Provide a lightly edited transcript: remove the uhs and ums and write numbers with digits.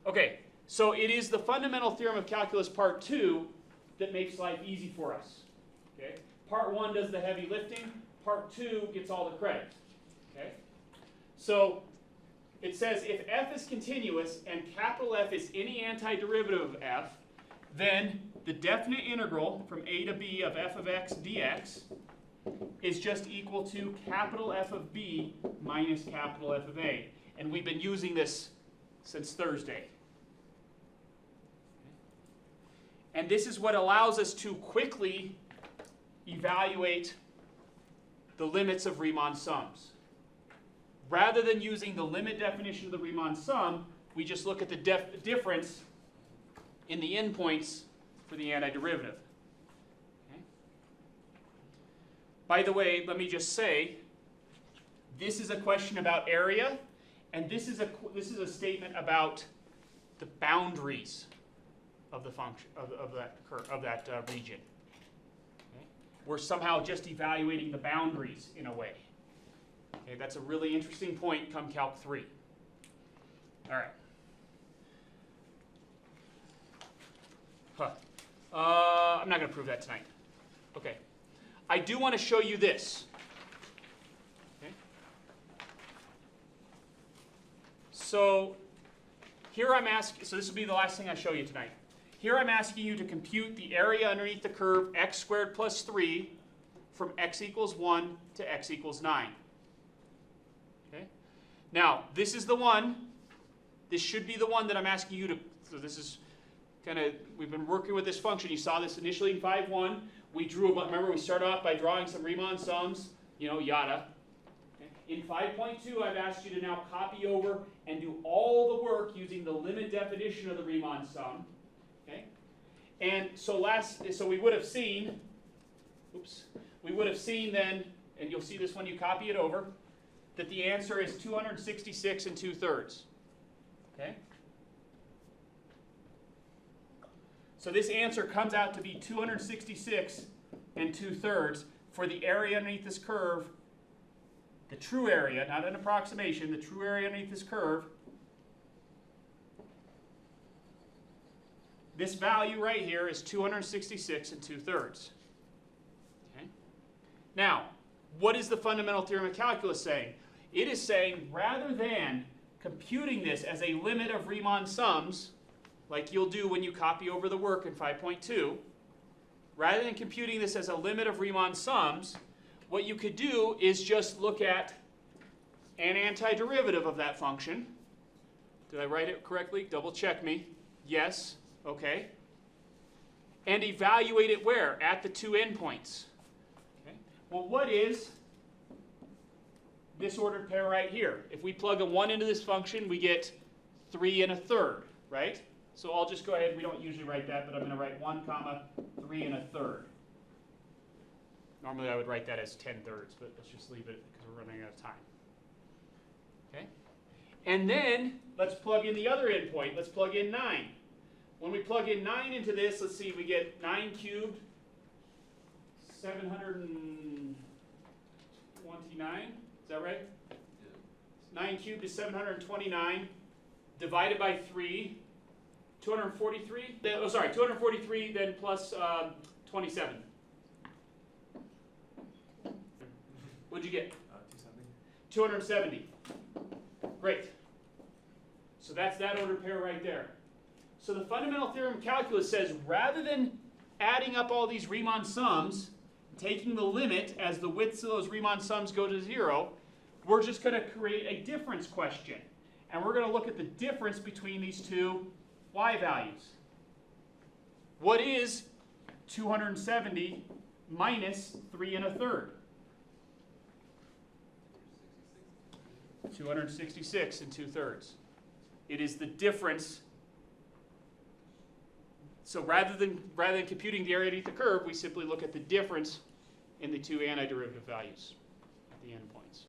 Okay, so it is the fundamental theorem of calculus part 2 that makes life easy for us. Okay? Part 1 does the heavy lifting. Part 2 gets all the credit. Okay? So it says if f is continuous and capital F is any antiderivative of f, then the definite integral from a to b of f of x dx is just equal to capital F of b minus capital F of a. And we've been using this since Thursday. And this is what allows us to quickly evaluate the limits of Riemann sums. Rather than using the limit definition of the Riemann sum, we just look at the difference in the endpoints for the antiderivative. Okay. By the way, let me just say, this is a question about area, and this is a statement about the boundaries of the function of that region. Okay. We're somehow just evaluating the boundaries in a way. Okay, that's a really interesting point come Calc 3. All right. I'm not going to prove that tonight. Okay. I do want to show you this. Okay. So here I'm asking, so this will be the last thing I show you tonight. Here I'm asking you to compute the area underneath the curve x squared plus 3 from x equals 1 to x equals 9. Okay? Now, this is the one, this should be the one that I'm asking you to, so this is kind of, we've been working with this function. You saw this initially in 5.1. We drew, remember we started off by drawing some Riemann sums, yada. Okay? In 5.2, I've asked you to now copy over and do all the work using the limit definition of the Riemann sum. Okay? And so we would have seen, we would have seen then, and you'll see this when you copy it over, that the answer is 266 2/3. Okay? So this answer comes out to be 266 2/3 for the area underneath this curve, the true area, not an approximation, the true area underneath this curve. This value right here is 266 2/3. Okay? Now, what is the fundamental theorem of calculus saying? It is saying rather than computing this as a limit of Riemann sums, like you'll do when you copy over the work in 5.2, rather than computing this as a limit of Riemann sums, what you could do is just look at an antiderivative of that function. Did I write it correctly? Double check me. Yes. Okay. And evaluate it where? At the two endpoints. Okay. Well, what is this ordered pair right here? If we plug a 1 into this function, we get 3 1/3, right? So I'll just go ahead, we don't usually write that, but I'm going to write 1, 3 1/3. Normally I would write that as 10/3, but let's just leave it because we're running out of time. Okay? And then let's plug in the other endpoint. Let's plug in 9. When we plug in 9 into this, let's see, we get 9 cubed, 729. Is that right? Yeah. 9 cubed is 729 divided by 3. 243, 243 then plus 27. What'd you get? 270. 270. Great. So that's that ordered pair right there. So the fundamental theorem of calculus says rather than adding up all these Riemann sums, taking the limit as the widths of those Riemann sums go to 0, we're just going to create a difference question. And we're going to look at the difference between these two y values. What is 270 minus 3 1/3? 266 2/3. It is the difference. So rather than computing the area underneath the curve, we simply look at the difference in the two antiderivative values at the endpoints.